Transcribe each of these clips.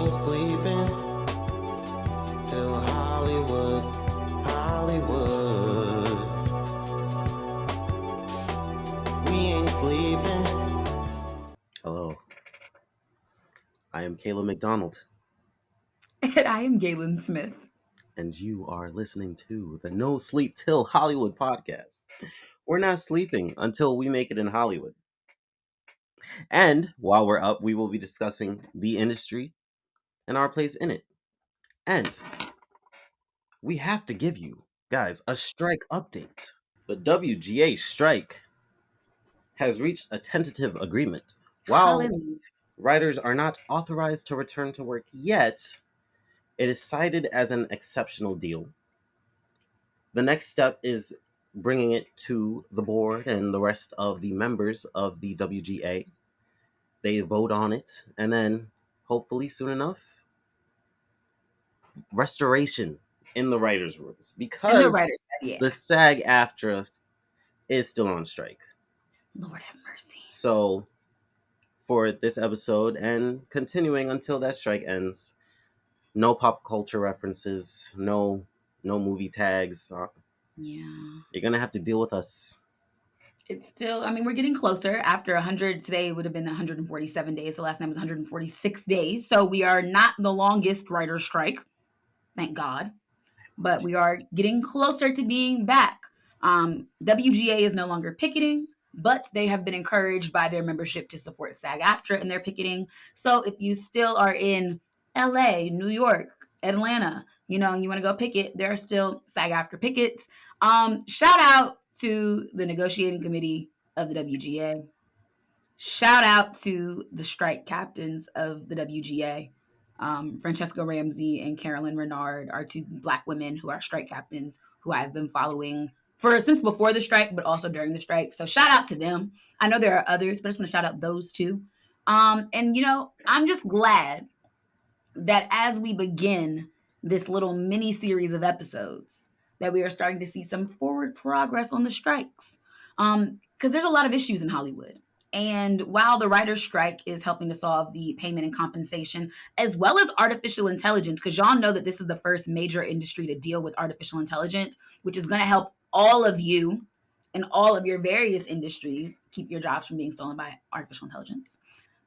ain't sleeping till Hollywood, Hollywood. We ain't sleeping. Hello, I am Caleb McDonald, And I am Gaelyn Smith. and you are listening to the No Sleep Till Hollywood podcast. We're not sleeping until we make it in Hollywood. And while we're up, we will be discussing the industry and our place in it. And we have to give you guys a strike update. The WGA strike has reached a tentative agreement. While Hallelujah. writers are not authorized to return to work yet, it is cited as an exceptional deal. The next step is bringing it to the board and the rest of the members of the WGA. They vote on it, and then hopefully soon enough, restoration in the writers' rooms, And the because writers, yeah. the SAG-AFTRA is still on strike. Lord have mercy. So for this episode and continuing until that strike ends, no pop culture references, no movie tags. Yeah. You're gonna have to deal with us. It's still, I mean, we're getting closer. After 100, today would have been 147 days. So last night was 146 days. So we are not the longest writer's strike. Thank God. But we are getting closer to being back. WGA is no longer picketing, but they have been encouraged by their membership to support SAG-AFTRA in their picketing. So if you still are in LA, New York, Atlanta, you want to go picket, there are still SAG-AFTRA pickets. Shout out to the negotiating committee of the WGA. Shout out to the strike captains of the WGA. Francesca Ramsey and Carolyn Renard are two Black women who are strike captains who I've been following since before the strike, but also during the strike. So shout out to them. I know there are others, but I just want to shout out those two. And I'm just glad that as we begin this little mini series of episodes, that we are starting to see some forward progress on the strikes. Because there's a lot of issues in Hollywood. And while the writer's strike is helping to solve the payment and compensation, as well as artificial intelligence, because y'all know that this is the first major industry to deal with artificial intelligence, which is going to help all of you in all of your various industries keep your jobs from being stolen by artificial intelligence.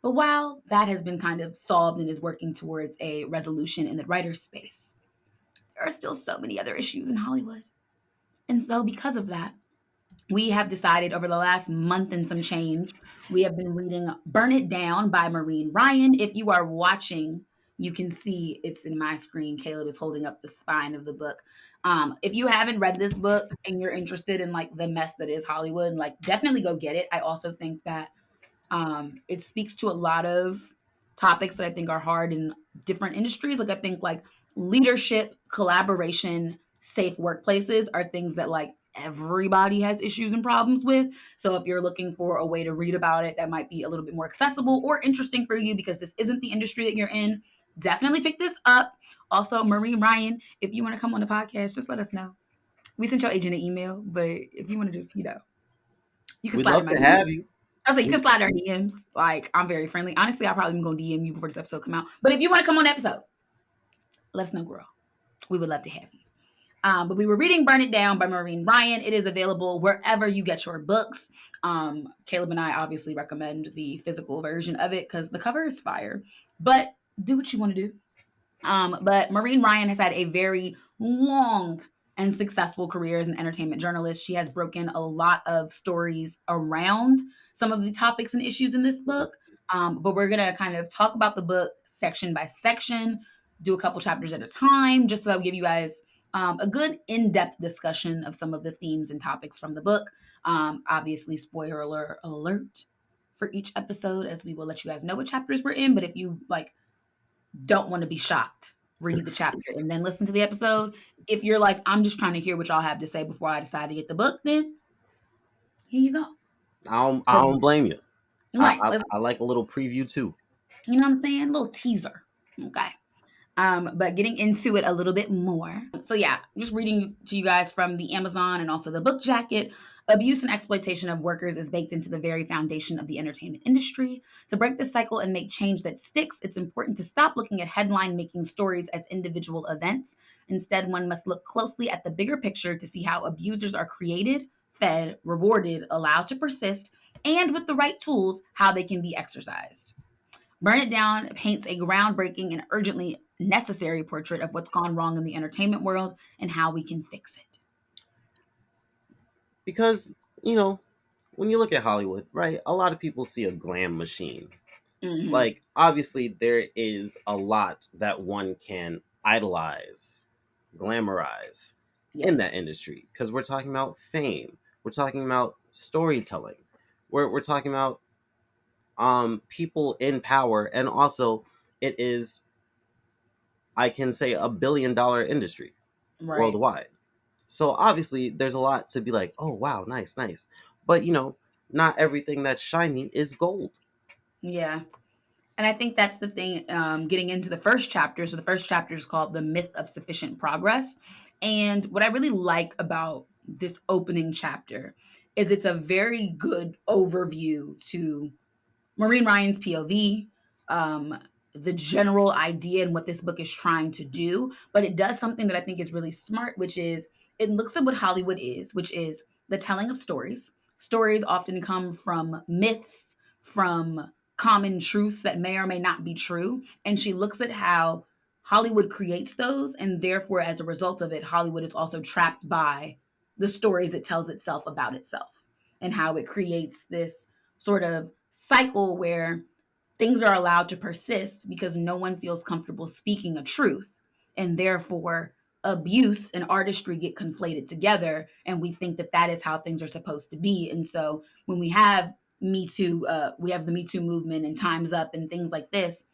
But while that has been kind of solved and is working towards a resolution in the writer's space, there are still so many other issues in Hollywood. And so because of that, we have decided over the last month and some change, we have been reading Burn It Down by Maureen Ryan. If you are watching, you can see it's in my screen. Caleb is holding up the spine of the book. If you haven't read this book and you're interested in like the mess that is Hollywood, like definitely go get it. I also think that it speaks to a lot of topics that I think are hard in different industries. Like I think like leadership, collaboration, safe workplaces are things that like everybody has issues and problems with. So if you're looking for a way to read about it that might be a little bit more accessible or interesting for you because this isn't the industry that you're in, definitely pick this up. Also, Maureen Ryan, if you want to come on the podcast, just let us know. We sent your agent an email, but if you want to just, you can We'd slide love in my to DM. have you. I was like, you can slide our DMs. Like, I'm very friendly. Honestly, I'll probably go DM you before this episode come out. But if you want to come on the episode, let us know, girl. We would love to have you. But we were reading Burn It Down by Maureen Ryan. It is available wherever you get your books. Caleb and I obviously recommend the physical version of it because the cover is fire. But do what you want to do. But Maureen Ryan has had a very long and successful career as an entertainment journalist. She has broken a lot of stories around some of the topics and issues in this book. But we're going to kind of talk about the book section by section, do a couple chapters at a time, just so I'll give you guys a good in-depth discussion of some of the themes and topics from the book. Obviously, spoiler alert for each episode, as we will let you guys know what chapters we're in. But if you don't want to be shocked, read the chapter and then listen to the episode. If you're like, I'm just trying to hear what y'all have to say before I decide to get the book, then here you go. I don't blame you. Right. I like a little preview too. You know what I'm saying? A little teaser. Okay. But getting into it a little bit more. So, yeah, just reading to you guys from the Amazon and also the book jacket. Abuse and exploitation of workers is baked into the very foundation of the entertainment industry. To break this cycle and make change that sticks, it's important to stop looking at headline making stories as individual events. Instead, one must look closely at the bigger picture to see how abusers are created, fed, rewarded, allowed to persist, and with the right tools, how they can be exercised. Burn It Down paints a groundbreaking and urgently necessary portrait of what's gone wrong in the entertainment world and how we can fix it. Because, you know, when you look at Hollywood, right, a lot of people see a glam machine. Hmm. Like, obviously, there is a lot that one can idolize, glamorize in that Yes. industry. Because we're talking about fame, we're talking about storytelling, we're talking about people in power, and also it is, I can say, $1 billion industry Right. worldwide. So obviously there's a lot to be like, oh wow, nice, nice. But not everything that's shiny is gold. Yeah. And I think that's the thing, getting into the first chapter. So the first chapter is called The Myth of Sufficient Progress. And what I really like about this opening chapter is it's a very good overview to Maureen Ryan's POV, um, the general idea and what this book is trying to do. But it does something that I think is really smart, which is it looks at what Hollywood is, which is the telling of stories. Stories often come from myths, from common truths that may or may not be true. And she looks at how Hollywood creates those. And therefore, as a result of it, Hollywood is also trapped by the stories it tells itself about itself and how it creates this sort of cycle where things are allowed to persist because no one feels comfortable speaking a truth. And therefore, abuse and artistry get conflated together. And we think that that is how things are supposed to be. And so when we have Me Too, we have the Me Too movement and Time's Up and things like this,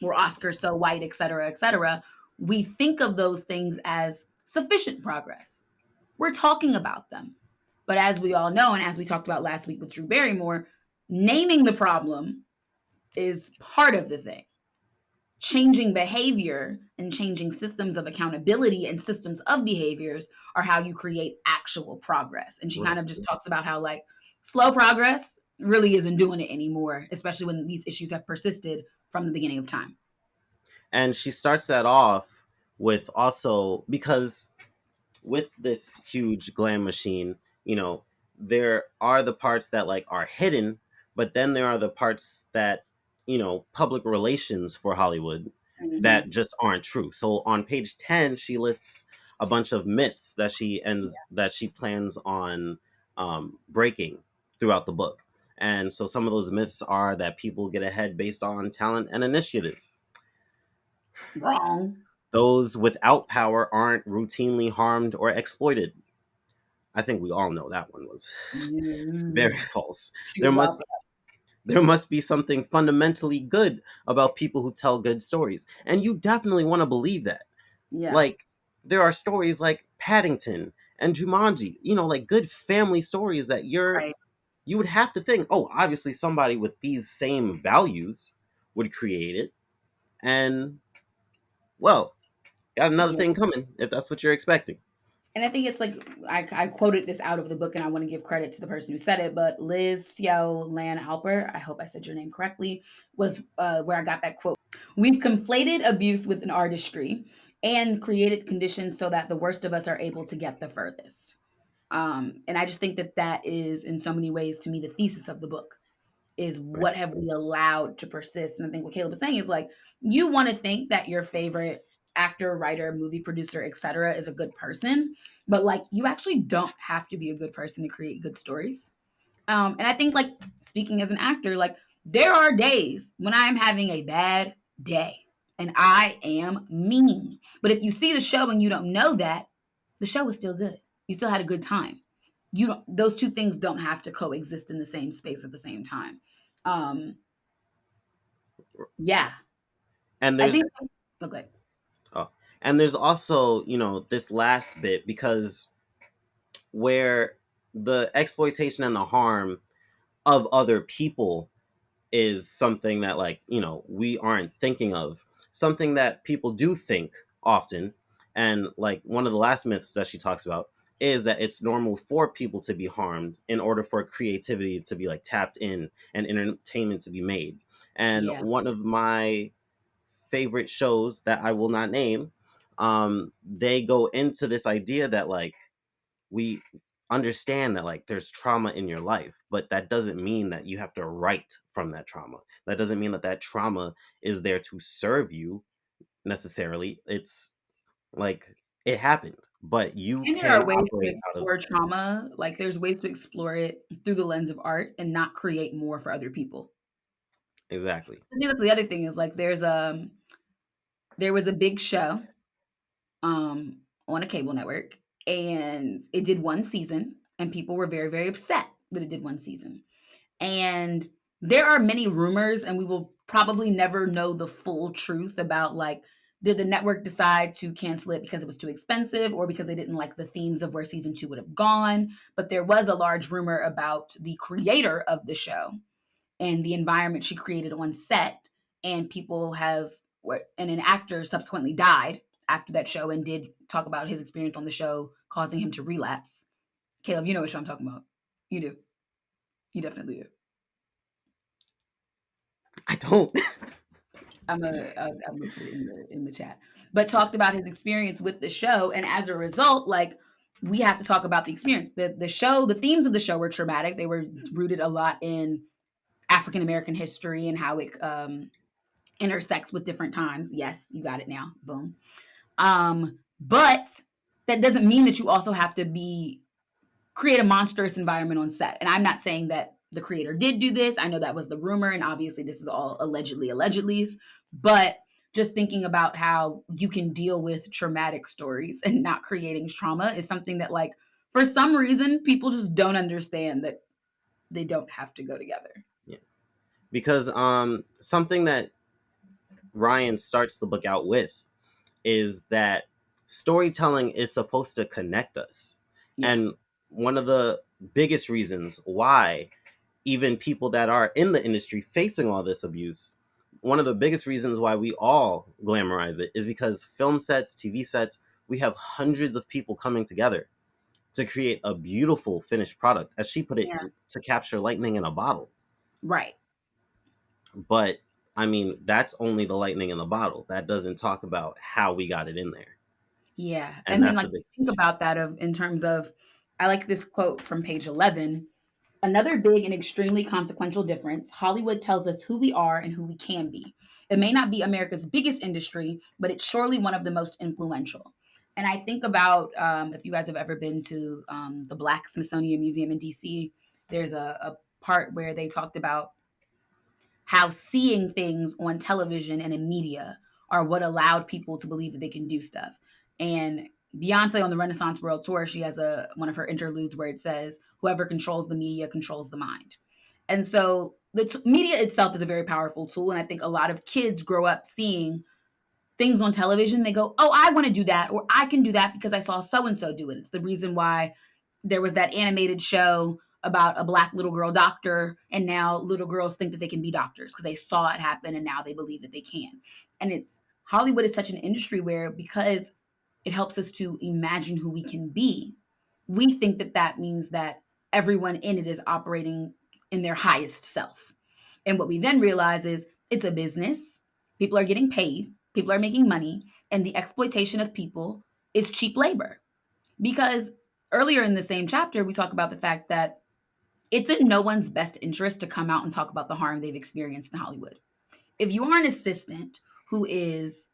where Oscar's so white, et cetera, we think of those things as sufficient progress. We're talking about them. But as we all know, and as we talked about last week with Drew Barrymore, naming the problem is part of the thing. Changing behavior and changing systems of accountability and systems of behaviors are how you create actual progress. And she kind of just talks about how, like, slow progress really isn't doing it anymore, especially when these issues have persisted from the beginning of time. And she starts that off with, also because with this huge glam machine, there are the parts that like are hidden, but then there are the parts that, public relations for Hollywood that Mm-hmm. just aren't true. So on page 10, she lists a bunch of myths that she plans on breaking throughout the book. And so some of those myths are that people get ahead based on talent and initiative. Wrong. Those without power aren't routinely harmed or exploited. I think we all know that one was very Mm. false. She There was out must there must be something fundamentally good about people who tell good stories. And you definitely want to believe that. there. Yeah. Like, there are stories like Paddington and Jumanji, like good family stories that Right. you would have to think, oh, obviously somebody with these same values would create it. And, well, got another Yeah. thing coming if that's what you're expecting. And I think it's like I quoted this out of the book, and I want to give credit to the person who said it. But Liz Xiao Lan Alper, I hope I said your name correctly, was where I got that quote. We've conflated abuse with an artistry and created conditions so that the worst of us are able to get the furthest. And I just think that that is, in so many ways, to me, the thesis of the book is Right. what have we allowed to persist. And I think what Caleb was saying is like, you want to think that your favorite actor, writer, movie producer, etc., is a good person, but like you actually don't have to be a good person to create good stories. And I think, like, speaking as an actor, like there are days when I'm having a bad day and I am mean. But if you see the show and you don't know that, the show was still good. You still had a good time. You don't; those two things don't have to coexist in the same space at the same time. Um, yeah, And I there's think. Okay. oh, and there's also, this last bit, because where the exploitation and the harm of other people is something that, like, we aren't thinking of. something that people do think often, and like one of the last myths that she talks about is that it's normal for people to be harmed in order for creativity to be like tapped in and entertainment to be made. And Yeah. one of my favorite shows that I will not name, they go into this idea that like we understand that like there's trauma in your life, but that doesn't mean that you have to write from that trauma. That doesn't mean that that trauma is there to serve you necessarily. It's like it happened, but you And there can are ways to operate out of explore trauma. Like there's ways to explore it through the lens of art and not create more for other people. exactly. I think that's the other thing is like there was a big show on a cable network, and it did one season, and people were very, very upset that it did one season. And there are many rumors, and we will probably never know the full truth about like, did the network decide to cancel it because it was too expensive or because they didn't like the themes of where season two would have gone? But there was a large rumor about the creator of the show and the environment she created on set. And people have, and an actor subsequently died after that show and did talk about his experience on the show causing him to relapse. Caleb, you know what show I'm talking about. You do. You definitely do. I don't. I'm gonna put it in the chat. But talked about his experience with the show, and as a result, like we have to talk about the experience. The show, the themes of the show were traumatic. They were rooted a lot in African American history and how it intersects with different times. Yes, you got it now. Boom. But that doesn't mean that you also have to create a monstrous environment on set. And I'm not saying that the creator did do this. I know that was the rumor, and obviously this is all allegedly's. But just thinking about how you can deal with traumatic stories and not creating trauma is something that, like, for some reason, people just don't understand that they don't have to go together. Yeah. Because something that Ryan starts the book out with is that storytelling is supposed to connect us. Yeah. And one of the biggest reasons why even people that are in the industry facing all this abuse, one of the biggest reasons why we all glamorize it is because film sets, TV sets, we have hundreds of people coming together to create a beautiful finished product, as she put it, Yeah. to capture lightning in a bottle. Right. But I mean, that's only the lightning in the bottle. That doesn't talk about how we got it in there. Yeah. And And then, that's like, the big think issue. about that in terms of, I like this quote from page 11. Another big and extremely consequential difference: Hollywood tells us who we are and who we can be. It may not be America's biggest industry, but it's surely one of the most influential. And I think about, if you guys have ever been to the Black Smithsonian Museum in DC, there's a part where they talked about how seeing things on television and in media are what allowed people to believe that they can do stuff. And Beyonce on the Renaissance World Tour, she has one of her interludes where it says, "Whoever controls the media controls the mind." And so the media itself is a very powerful tool. And I think a lot of kids grow up seeing things on television. They go, "Oh, I want to do that," or "I can do that because I saw so and so do it." It's the reason why there was that animated show about a black little girl doctor, and now little girls think that they can be doctors because they saw it happen and now they believe that they can. And it's Hollywood is such an industry where, because it helps us to imagine who we can be, we think that that means that everyone in it is operating in their highest self. And what we then realize is it's a business. People are getting paid, people are making money, and the exploitation of people is cheap labor. Because earlier in the same chapter, we talk about the fact that it's in no one's best interest to come out and talk about the harm they've experienced in Hollywood. If you are an assistant who is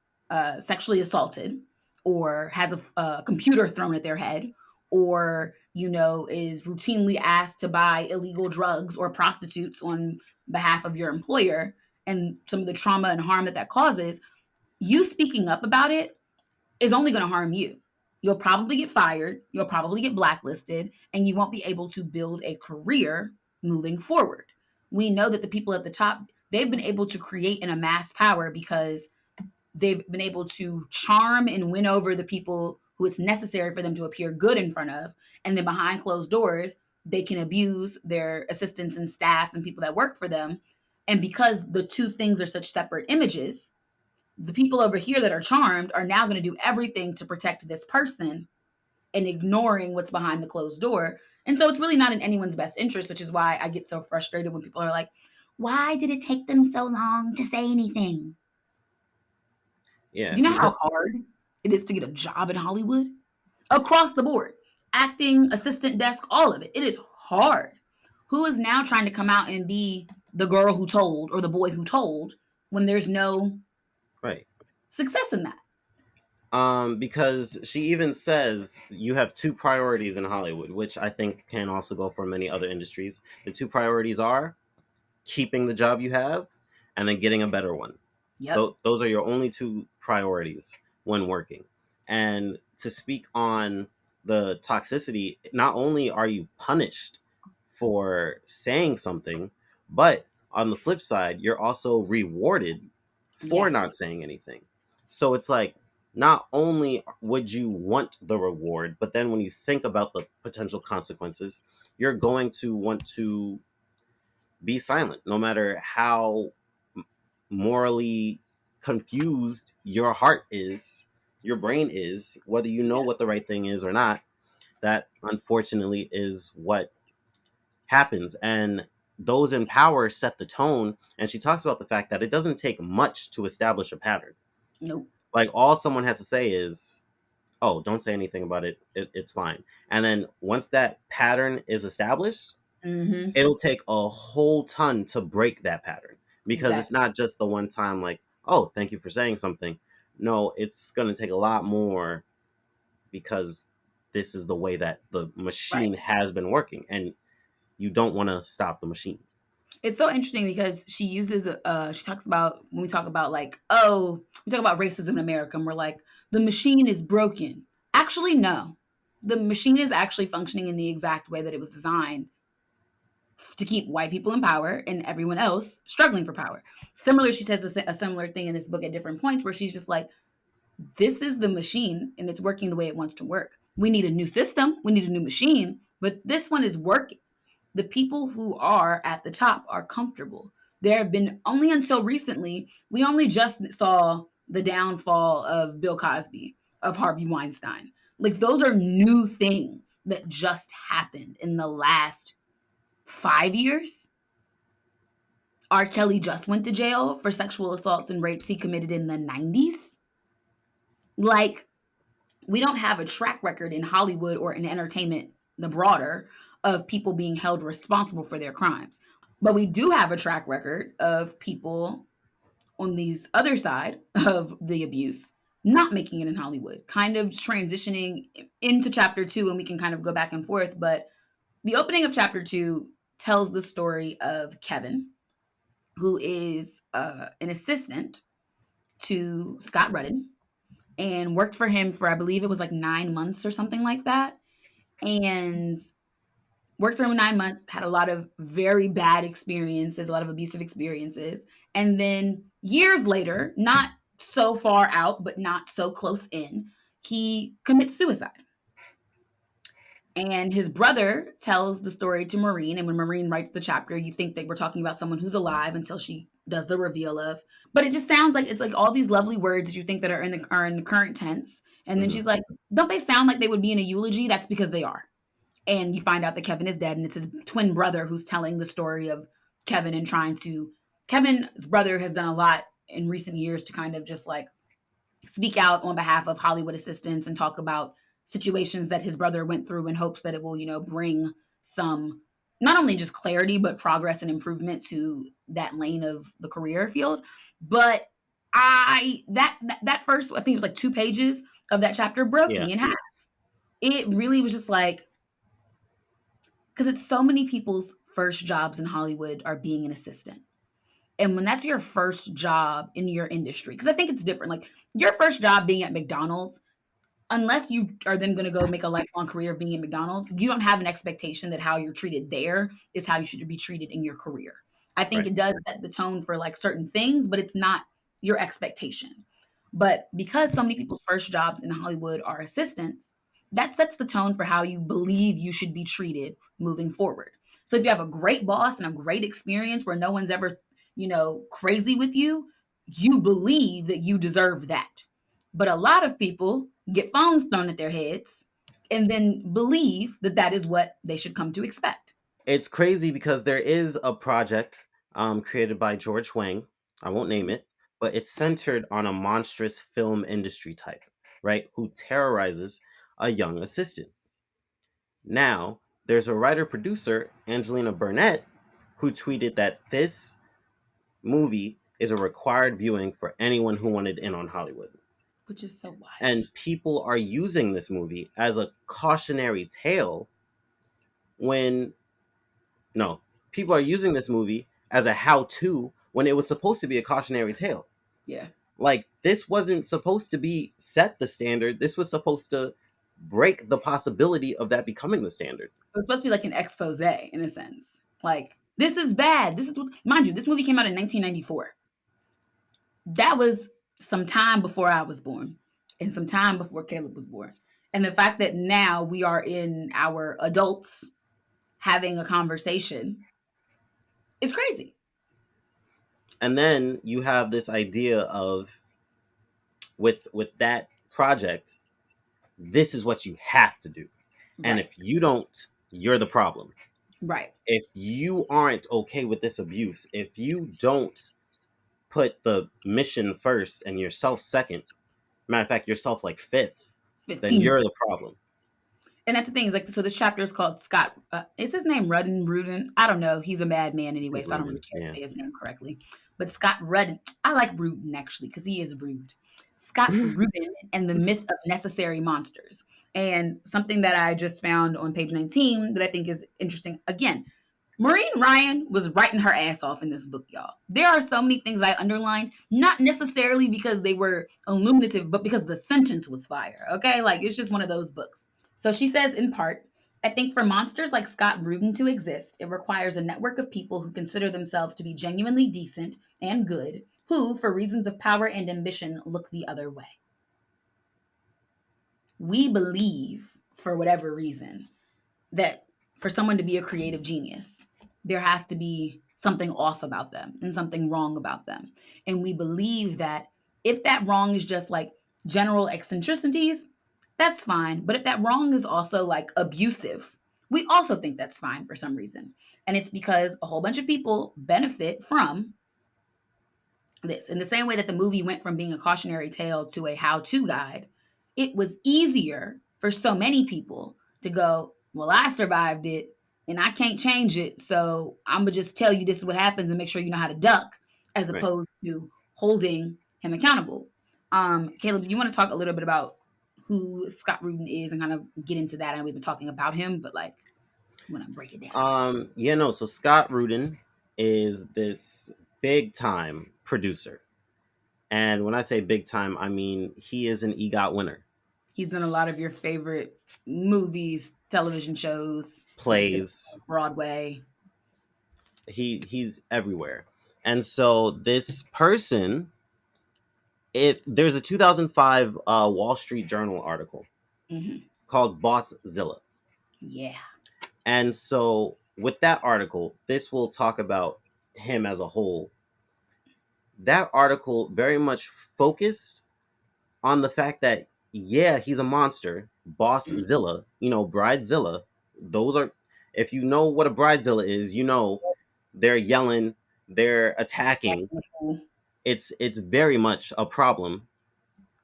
sexually assaulted or has a computer thrown at their head, or is routinely asked to buy illegal drugs or prostitutes on behalf of your employer, and some of the trauma and harm that that causes, you speaking up about it is only going to harm you. You'll probably get fired, you'll probably get blacklisted, and you won't be able to build a career moving forward. We know that the people at the top, they've been able to create and amass power because they've been able to charm and win over the people who it's necessary for them to appear good in front of. And then behind closed doors, they can abuse their assistants and staff and people that work for them. And because the two things are such separate images, the people over here that are charmed are now going to do everything to protect this person and ignoring what's behind the closed door. And so it's really not in anyone's best interest, which is why I get so frustrated when people are like, why did it take them so long to say anything? Yeah, Do you know because how hard it is to get a job in Hollywood? Across the board, acting, assistant desk, all of it. It is hard. Who is now trying to come out and be the girl who told or the boy who told when there's no right. success in that? Because she even says you have two priorities in Hollywood, which I think can also go for many other industries. The two priorities are keeping the job you have and then getting a better one. Yep. Those are your only two priorities when working. And to speak on the toxicity, not only are you punished for saying something, but on the flip side, you're also rewarded for Yes. not saying anything. So it's like, not only would you want the reward, but then when you think about the potential consequences, you're going to want to be silent, no matter how morally confused your heart is, your brain is, whether you know Yeah. what the right thing is or not. That unfortunately is what happens. And those in power set the tone. And she talks about the fact that it doesn't take much to establish a pattern. Nope. Like, all someone has to say is, oh, don't say anything about it. It's fine. And then once that pattern is established, Mm-hmm. it'll take a whole ton to break that pattern, because it's Exactly. not just the one time, like, oh, thank you for saying something. No, it's going to take a lot more, because this is the way that the Right. machine has been working, and you don't want to stop the machine. It's so interesting because she uses she talks about when we talk about like, oh, we talk about racism in America and we're like, the machine is broken. Actually, no. The machine is actually functioning in the exact way that it was designed to keep white people in power and everyone else struggling for power. Similar, she says a similar thing in this book at different points where she's just like, this is the machine and it's working the way it wants to work. We need a new system, we need a new machine, but this one is working. The people who are at the top are comfortable. There have been only until recently, we only just saw the downfall of Bill Cosby, of Harvey Weinstein. Like those are new things that just happened in the last 5 years. R. Kelly just went to jail for sexual assaults and rapes he committed in the 90s. Like, we don't have a track record in Hollywood or in entertainment, the broader, of people being held responsible for their crimes. But we do have a track record of people on these other side of the abuse not making it in Hollywood, kind of transitioning into chapter 2, and we can kind of go back and forth. But the opening of chapter 2 tells the story of Kevin, who is an assistant to Scott Rudin and worked for him for, I believe it was like 9 months or something like that. And worked for him 9 months, had a lot of very bad experiences, a lot of abusive experiences. And then years later, not so far out, but not so close in, he commits suicide. And his brother tells the story to Maureen. And when Maureen writes the chapter, you think that we're talking about someone who's alive until she does the reveal of. But it just sounds like it's like all these lovely words that you think that are in the current tense. And then Mhm. she's like, don't they sound like they would be in a eulogy? That's because they are. And you find out that Kevin is dead, and it's his twin brother who's telling the story of Kevin and trying to. Kevin's brother has done a lot in recent years to kind of just like speak out on behalf of Hollywood assistants and talk about situations that his brother went through in hopes that it will, bring some not only just clarity but progress and improvement to that lane of the career field. But that first, I think it was like 2 pages of that chapter broke Yeah. me in half. It really was just like, because it's so many people's first jobs in Hollywood are being an assistant. And when that's your first job in your industry, because I think it's different. Like your first job being at McDonald's, unless you are then going to go make a lifelong career of being at McDonald's, you don't have an expectation that how you're treated there is how you should be treated in your career. I think Right. it does set the tone for like certain things, but it's not your expectation. But because so many people's first jobs in Hollywood are assistants, that sets the tone for how you believe you should be treated moving forward. So if you have a great boss and a great experience where no one's ever, crazy with you, you believe that you deserve that. But a lot of people get phones thrown at their heads and then believe that that is what they should come to expect. It's crazy because there is a project created by George Wang. I won't name it, but it's centered on a monstrous film industry type, right? Who terrorizes a young assistant. Now, there's a writer producer, Angelina Burnett, who tweeted that this movie is a required viewing for anyone who wanted in on Hollywood. Which is so wild. And people are using this movie as a cautionary tale when no, people are using this movie as a how-to when it was supposed to be a cautionary tale. Yeah. Like, this wasn't supposed to be set the standard. This was supposed to break the possibility of that becoming the standard. It was supposed to be like an expose in a sense. Like, this is bad. This is what, mind you, this movie came out in 1994. That was some time before I was born and some time before Caleb was born. And the fact that now we are in our adults having a conversation is crazy. And then you have this idea of with that project, this is what you have to do. And Right. if you don't, you're the problem. Right. If you aren't okay with this abuse, if you don't put the mission first and yourself second, matter of fact, yourself like fifth, then 15. you're the problem. And that's the thing is like, so this chapter is called Scott. Is his name Rudin? I don't know. He's a mad man anyway, so I don't really care to say his name correctly. But Scott Rudin, I like Rudin actually because he is rude. Scott Rudin and the Myth of Necessary Monsters. And something that I just found on page 19 that I think is interesting. Again, Maureen Ryan was writing her ass off in this book, y'all. There are so many things I underlined, not necessarily because they were illuminative, but because the sentence was fire. Okay, like it's just one of those books. So she says, in part, I think for monsters like Scott Rudin to exist, it requires a network of people who consider themselves to be genuinely decent and good, who, for reasons of power and ambition, look the other way. We believe, for whatever reason, that for someone to be a creative genius, there has to be something off about them and something wrong about them. And we believe that if that wrong is just like general eccentricities, that's fine. But if that wrong is also like abusive, we also think that's fine for some reason. And it's because a whole bunch of people benefit from this. In the same way that the movie went from being a cautionary tale to a how-to guide, it was easier for so many people to go, well, I survived it and I can't change it. So I'm going to just tell you this is what happens and make sure you know how to duck, as Right. opposed to holding him accountable. Caleb, do you want to talk a little bit about who Scott Rudin is and kind of get into that? And we've been talking about him, but like, you want to break it down? So Scott Rudin is this big time producer. And when I say big time, I mean he is an EGOT winner. He's done a lot of your favorite movies, television shows, Plays, Broadway. He's everywhere. And so this person, if there's a 2005 Wall Street Journal article called Bosszilla. Yeah. And so with that article, this will talk about him as a whole. That article very much focused on the fact that, yeah, he's a monster. Bosszilla, Bridezilla. Those are, if you know what a Bridezilla is, they're yelling, they're attacking. It's very much a problem,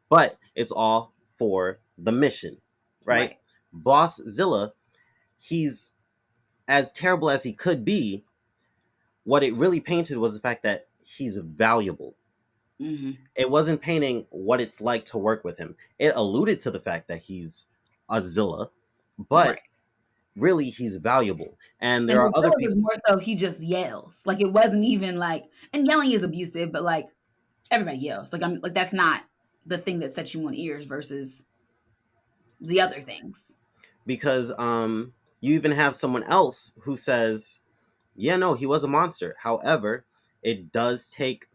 but it's all for the mission, right? Bosszilla, he's as terrible as he could be. What it really painted was the fact that he's valuable. It wasn't painting what it's like to work with him. It alluded to the fact that he's a Zilla, but really he's valuable. And there are other people. More so he just yells. Like it wasn't even like, and yelling is abusive, but like everybody yells. Like I'm like that's not the thing that sets you on ears versus the other things. Because you even have someone else who says, yeah, no, he was a monster. However, it does take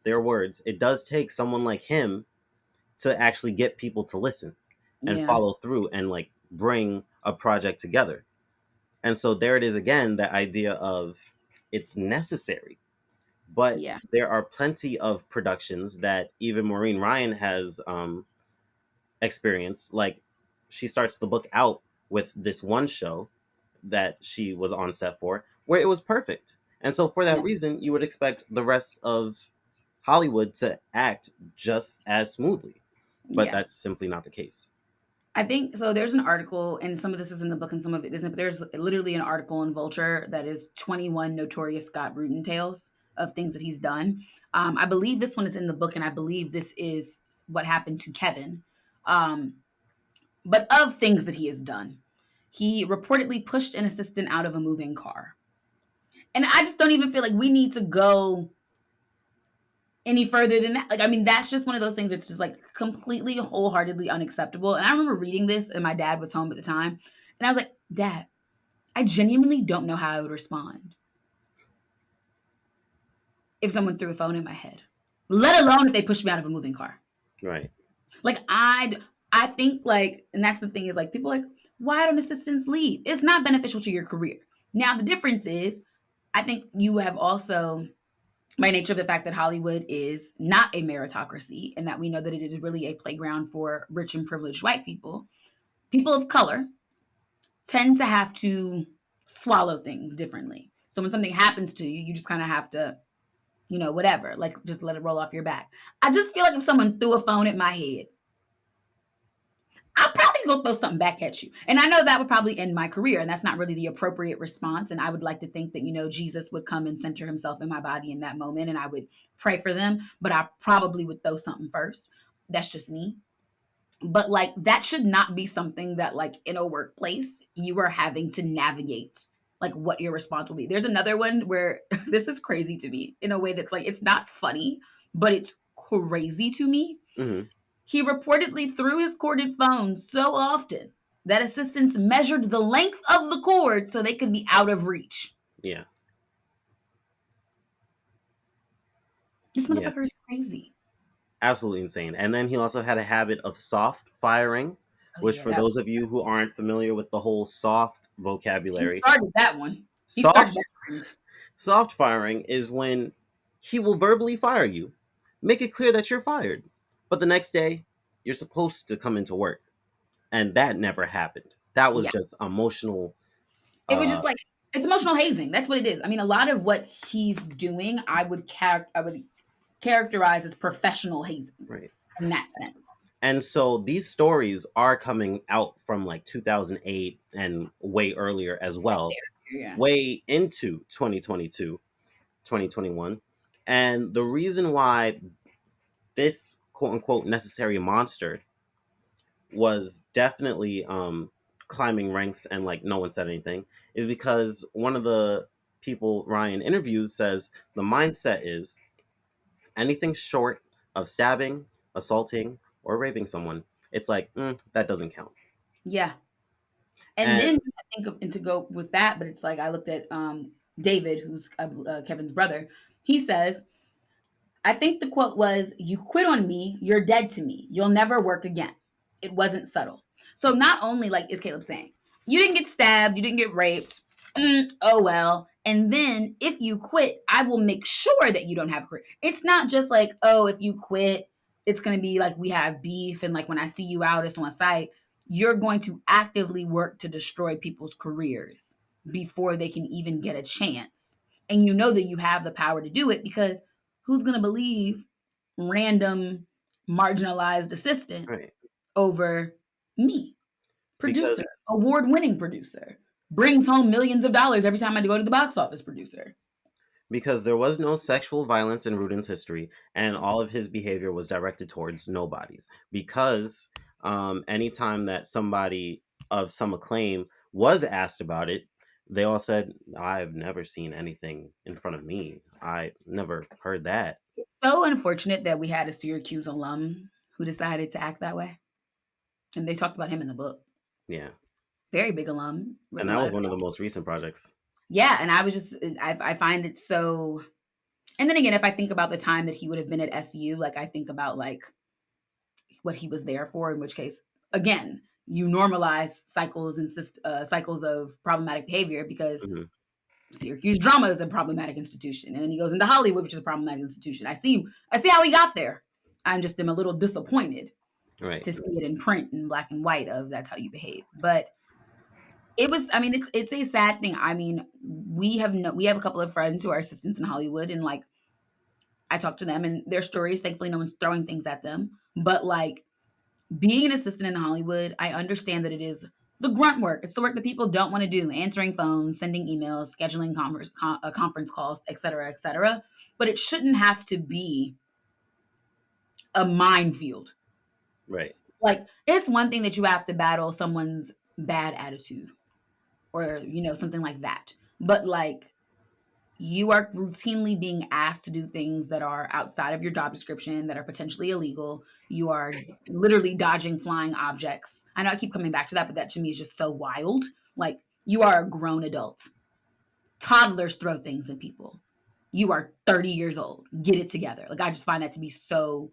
their words, it does take someone like him to actually get people to listen and follow through and like bring a project together. And so there it is again, that idea of it's necessary. But Yeah. there are plenty of productions that even Maureen Ryan has experienced. Like, she starts the book out with this one show that she was on set for, where it was perfect. And so, for that Yeah. reason, you would expect the rest of Hollywood to act just as smoothly. But Yeah. that's simply not the case. I think so. There's an article, and some of this is in the book and some of it isn't, but there's literally an article in Vulture that is 21 notorious Scott Rudin tales of things that he's done. I believe this one is in the book, and I believe this is what happened to Kevin. Um, but of things that he has done, he reportedly pushed an assistant out of a moving car. And I just don't even feel like we need to go any further than that. Like, I mean, that's just one of those things that's just like completely wholeheartedly unacceptable. And I remember reading this, and my dad was home at the time. And I was like, Dad, I genuinely don't know how I would respond if someone threw a phone in my head, let alone if they pushed me out of a moving car. Right. Like, I think, like, and that's the thing is, like, people are like, why don't assistants leave? It's not beneficial to your career. Now, the difference is, I think you have also, by nature of the fact that Hollywood is not a meritocracy and that we know that it is really a playground for rich and privileged white people, people of color tend to have to swallow things differently. So when something happens to you, you just kind of have to, whatever, like just let it roll off your back. I just feel like if someone threw a phone at my head, I'll probably go throw something back at you. And I know that would probably end my career, and that's not really the appropriate response. And I would like to think that, Jesus would come and center himself in my body in that moment, and I would pray for them, but I probably would throw something first. That's just me. But like, that should not be something that, like, in a workplace, you are having to navigate, like, what your response will be. There's another one where this is crazy to me in a way that's like, it's not funny, but it's crazy to me. Hmm. He reportedly threw his corded phone so often that assistants measured the length of the cord so they could be out of reach. Yeah. This Yeah. motherfucker is crazy. Absolutely insane. And then he also had a habit of soft firing, Oh which, yeah, for that those of you who aren't familiar with the whole soft he vocabulary, started that one. He started soft that trend. soft firing is when he will verbally fire you, make it clear that you're fired, but the next day you're supposed to come into work, and that never happened. That was Yeah, just emotional. it was just Uh, like, it's emotional hazing. That's what it is. I mean, a lot of what he's doing, I would characterize as professional hazing right. in that sense. And so these stories are coming out from like 2008 and way earlier as Right well, there. Yeah. way into 2022, 2021. And the reason why this quote unquote necessary monster was definitely climbing ranks and like no one said anything is because one of the people Ryan interviews says the mindset is anything short of stabbing, assaulting, or raping someone, it's like, that doesn't count. Yeah. And And then I think and to go with that, but it's like I looked at David, who's Kevin's brother. He says, I think the quote was, "You quit on me, you're dead to me. You'll never work again." It wasn't subtle. So not only, like, is Caleb saying, you didn't get stabbed, you didn't get raped. Oh well. And then if you quit, I will make sure that you don't have a career. It's not just like, oh, if you quit, it's going to be like we have beef, and like when I see you out, it's on site. You're going to actively work to destroy people's careers before they can even get a chance. And you know that you have the power to do it because who's going to believe random marginalized assistant right, over me, producer, because award-winning producer, brings home millions of dollars every time I go to the box office, producer. there was no sexual violence in Rudin's history, and all of his behavior was directed towards nobodies. Because anytime that somebody of some acclaim was asked about it, they all said, "I've never seen anything in front of me. I never heard that." It's so unfortunate that we had a Syracuse alum who decided to act that way, and they talked about him in the book. Yeah, Very big alum, and written a that lot was of, one of the most recent projects. yeah. And I was just, I find it so. And then again, if I think about the time that he would have been at SU, like I think about like what he was there for, in which case, again, you normalize cycles and cycles of problematic behavior because Hmm. Syracuse Drama is a problematic institution, and then he goes into Hollywood, which is a problematic institution. I see how he got there. I'm just am a little disappointed Right. to see it in print in black and white of that's how you behave. But it was, I mean, it's a sad thing. I mean, we have a couple of friends who are assistants in Hollywood, and like I talk to them and their stories. Thankfully, no one's throwing things at them. But like being an assistant in Hollywood, I understand that it is the grunt work. It's the work that people don't want to do: answering phones, sending emails, scheduling conference calls, et cetera, et cetera. But it shouldn't have to be a minefield. Right. Like it's one thing that you have to battle someone's bad attitude or something like that. But like you are routinely being asked to do things that are outside of your job description, that are potentially illegal. You are literally dodging flying objects. I know I keep coming back to that, but that to me is just so wild. Like you are a grown adult. Toddlers throw things at people. You are 30 years old. Get it together. Like I just find that to be so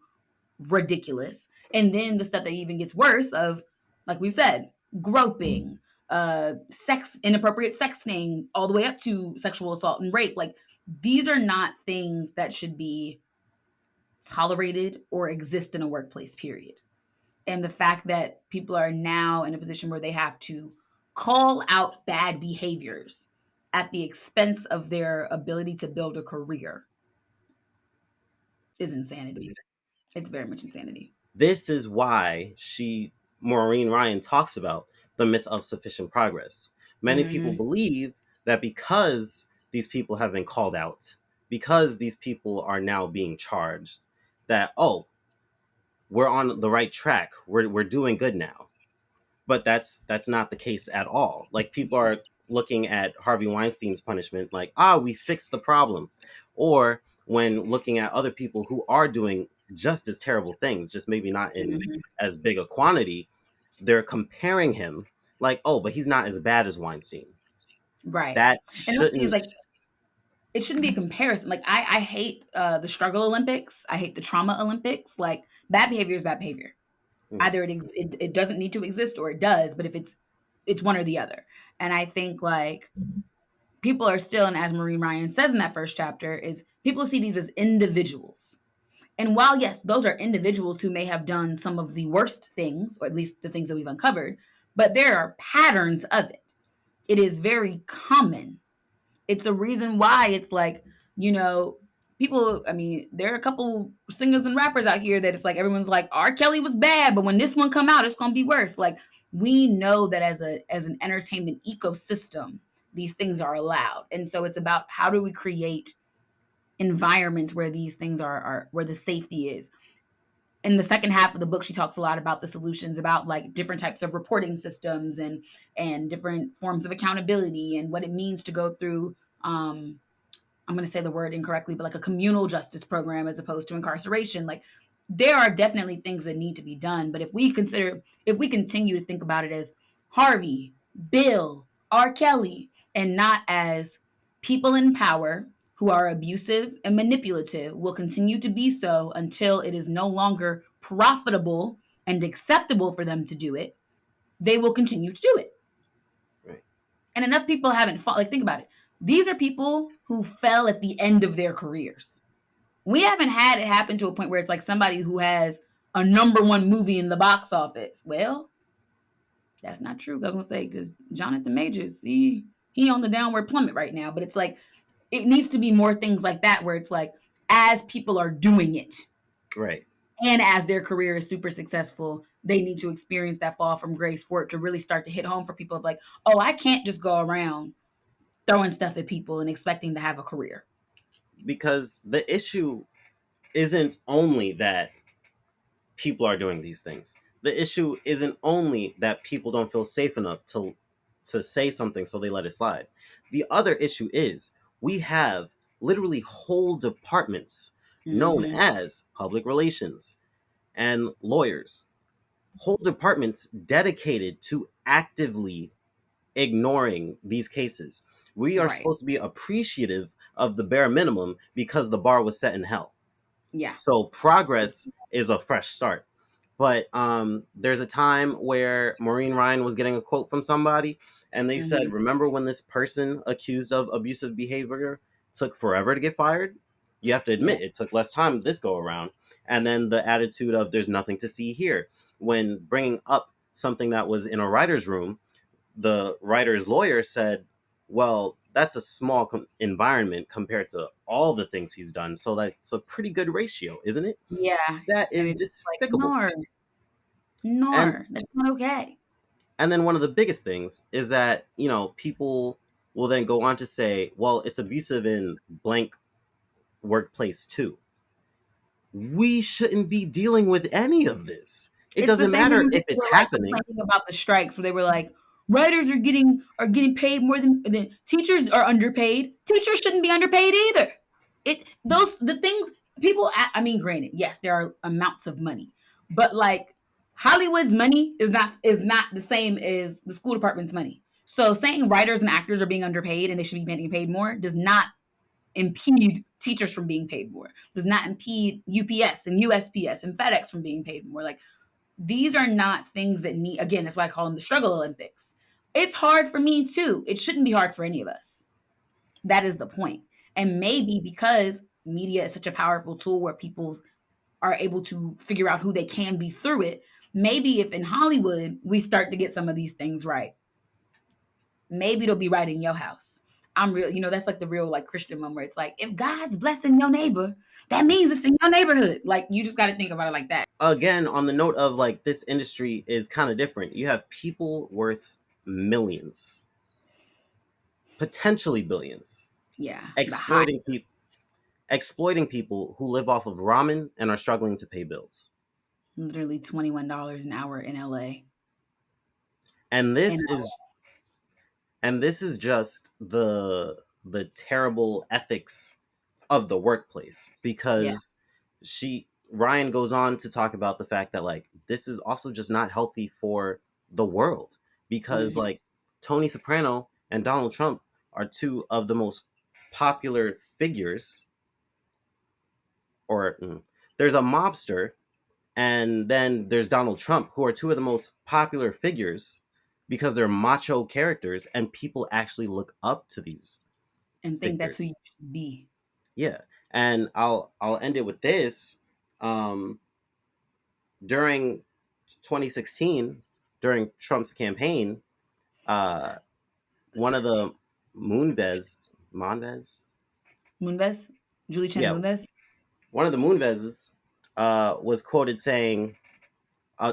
ridiculous. And then the stuff that even gets worse of, like we said, groping, inappropriate sexting, all the way up to sexual assault and rape. Like these are not things that should be tolerated or exist in a workplace, period. And the fact that people are now in a position where they have to call out bad behaviors at the expense of their ability to build a career is insanity. It's very much insanity. This is why Maureen Ryan talks about the myth of sufficient progress. Many people Mm-hmm. believe that because these people have been called out, because these people are now being charged, that, oh, we're on the right track. We're doing good now. But that's not the case at all. Like people are looking at Harvey Weinstein's punishment like, we fixed the problem. Or when looking at other people who are doing just as terrible things, just maybe not in Mm-hmm. as big a quantity, they're comparing him like, oh, but he's not as bad as Weinstein. Right. That And that's the thing is shouldn't. like it shouldn't be a comparison. Like I hate the struggle Olympics. I hate the trauma Olympics. Like bad behavior is bad behavior. Mhm. Either it doesn't need to exist or it does, but if it's one or the other. And I think like people are still, and as Maureen Ryan says in that first chapter, is people see these as individuals. And while yes, those are individuals who may have done some of the worst things, or at least the things that we've uncovered, but there are patterns of it. It is very common. It's a reason why it's like, people, I mean, there are a couple singers and rappers out here that it's like everyone's like, R. Kelly was bad, but when this one come out, it's gonna be worse. Like we know that as an entertainment ecosystem, these things are allowed. And so it's about how do we create environments where these things are where the safety is. In the second half of the book, she talks a lot about the solutions, about like different types of reporting systems and different forms of accountability and what it means to go through I'm going to say the word incorrectly, but like a communal justice program as opposed to incarceration. Like there are definitely things that need to be done. But if we continue to think about it as Harvey, Bill, R. Kelly, and not as people in power who are abusive and manipulative, will continue to be so until it is no longer profitable and acceptable for them to do it, they will continue to do it. Right. And enough people haven't fought. Like, think about it. These are people who fell at the end of their careers. We haven't had it happen to a point where it's like somebody who has a #1 movie in the box office. Well, that's not true. I was gonna say because Jonathan Majors, he on the downward plummet right now. But it's like it needs to be more things like that where it's like as people are doing it, Right. and as their career is super successful, they need to experience that fall from grace for it to really start to hit home for people. Like, oh, I can't just go around throwing stuff at people and expecting to have a career. Because the issue isn't only that people are doing these things. The issue isn't only that people don't feel safe enough to say something so they let it slide. The other issue is we have literally whole departments known Mm-hmm. as public relations and lawyers, whole departments dedicated to actively ignoring these cases. We are Right. supposed to be appreciative of the bare minimum because the bar was set in hell. Yeah. So progress is a fresh start. But there's a time where Maureen Ryan was getting a quote from somebody, and they said, Mhm. "Remember when this person accused of abusive behavior took forever to get fired? You have to Yeah. admit it took less time this go around." And then the attitude of "there's nothing to see here" when bringing up something that was in a writer's room, the writer's lawyer said, "Well, that's a small environment compared to all the things he's done, so that's a pretty good ratio, isn't it?" Yeah. That And is it's like, despicable. "Nor, And nor, that's not okay." then one of the biggest things is that, people will then go on to say, "Well, it's abusive in blank workplace too." We shouldn't be dealing with any of this. It It's the doesn't same thing matter when if people it's were, like, happening. complaining about the strikes, where they were like, "Writers are getting paid more than teachers are underpaid." Teachers shouldn't be underpaid either. The things people I mean, granted, yes, there are amounts of money, but, like, Hollywood's money is not the same as the school department's money. So saying writers and actors are being underpaid and they should be getting paid more does not impede teachers from being paid more, does not impede UPS and USPS and FedEx from being paid more. Like, these are not things that need, again, that's why I call them the struggle Olympics. It's hard for me too. It shouldn't be hard for any of us. That is the point. And maybe because media is such a powerful tool where people are able to figure out who they can be through it, maybe if in Hollywood we start to get some of these things right, maybe it'll be right in your house. I'm real, that's like the real, like, Christian one where it's like, if God's blessing your neighbor, that means it's in your neighborhood. Like, you just got to think about it like that. Again, on the note of like this industry is kind of different. You have people worth millions, potentially billions, Yeah, the high, exploiting people who live off of ramen and are struggling to pay bills. literally $21 an hour in LA. And And this is just the terrible ethics of the workplace, yeah, because she Ryan goes on to talk about the fact that like this is also just not healthy for the world, because mhm, like Tony Soprano and Donald Trump are two of the most popular figures, or there's a mobster, and then there's Donald Trump, who are two of the most popular figures because they're macho characters and people actually look up to these and think that's who you figures. should be. Yeah. And I'll end it with this. Um During 2016, during Trump's campaign, uh one of the Monves, Moonves, Julie Chen yeah, Moonves. one of the Moonveses was quoted saying,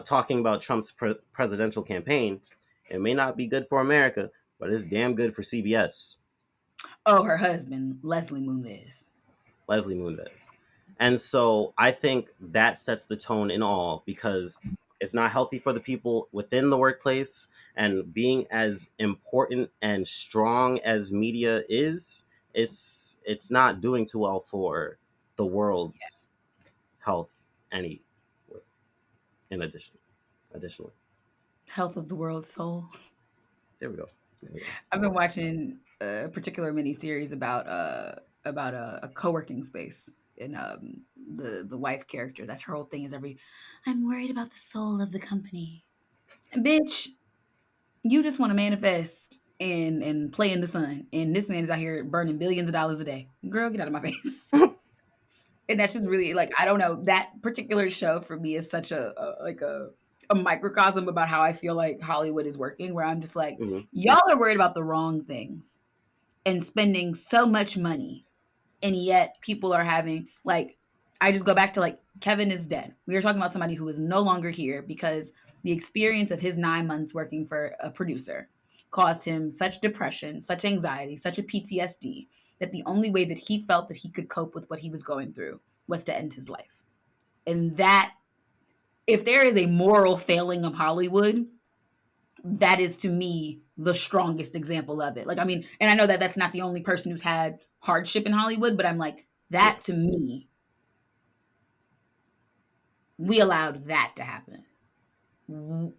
talking about Trump's presidential campaign, "It may not be good for America, but it's damn good for CBS." Oh, her husband, Leslie Moonves. Leslie Moonves. And so I think that sets the tone in all, because it's not healthy for the people within the workplace. And being as important and strong as media is, it's not doing too well for the world's health any in additionally. Health of the world soul. There we go. There we go. I've That been works. watching a particular mini series about a co-working space, and the wife character. That's her whole thing. Is I'm worried about the soul of the company. And bitch, you just want to manifest and play in the sun, and this man is out here burning billions of dollars a day. Girl, get out of my face. And that's just really, like, I don't know, that particular show for me is such a microcosm about how I feel like Hollywood is working, where I'm just like, Mhm. y'all are worried about the wrong things and spending so much money, and yet people are having, like, I just go back to, like, Kevin is dead. We were talking about somebody who is no longer here because the experience of his 9 months working for a producer caused him such depression, such anxiety, such a PTSD, that the only way that he felt that he could cope with what he was going through was to end his life. And that, if there is a moral failing of Hollywood, that is, to me, the strongest example of it. Like, I mean, and I know that that's not the only person who's had hardship in Hollywood, but I'm like, Yeah. that to me, we allowed that to happen. Burn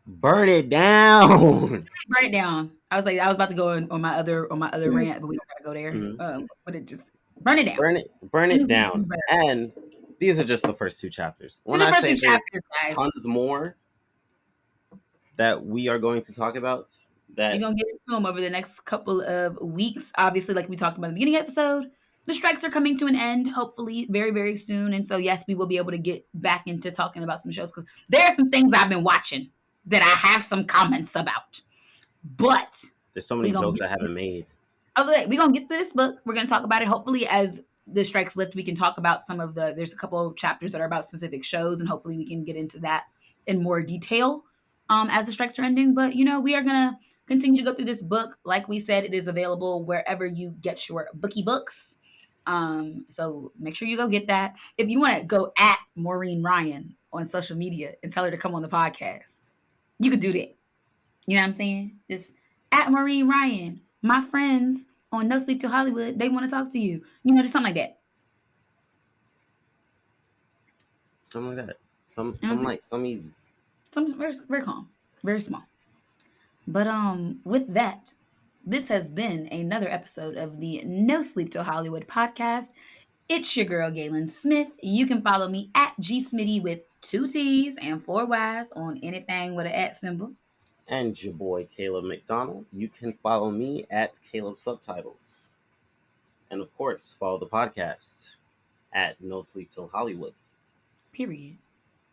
Burn it down. it down. I was about to go on my other rant, but we don't gotta go there. Mhm. But it just burn it down. Burn it Things need to be down. better. And These are just the first 2 chapters. When These are I the first two say there's chapters, guys. tons more that we are going to talk about, We're that gonna get into them over the next couple of weeks. Obviously, like we talked about in the beginning episode, the strikes are coming to an end, hopefully, very, very soon. And so, yes, we will be able to get back into talking about some shows because there are some things I've been watching that I have some comments about. But there's so many we gonna jokes get I haven't made. I was like, we're gonna get through this book. We're gonna talk about it. Hopefully, as the strikes lift, we can talk about some of there's a couple of chapters that are about specific shows, and hopefully we can get into that in more detail as the strikes are ending. But we are gonna continue to go through this book. Like we said, it is available wherever you get your bookie books. So make sure you go get that. If you want to go at Maureen Ryan on social media and tell her to come on the podcast, you could do that. You know what I'm saying? Just at Maureen Ryan. My friends on No Sleep Till Hollywood, they want to talk to you. Just something like that. Something like that. Some You know what I'm light, some easy. Something very, very calm, very small. But with that, this has been another episode of the No Sleep Till Hollywood podcast. It's your girl Gaelyn Smith. You can follow me at GSmitty with 2 T's and 4 Y's on anything with an @ symbol. And your boy Caleb McDonald. You can follow me at Caleb Subtitles. And of course, follow the podcast at No Sleep Till Hollywood. Period.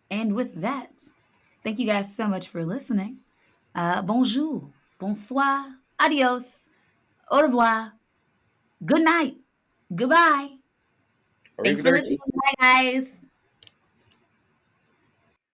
And with that, thank you guys so much for listening. Bonjour, bonsoir, adios, au revoir, good night, goodbye. Thanks for listening. Bye, guys.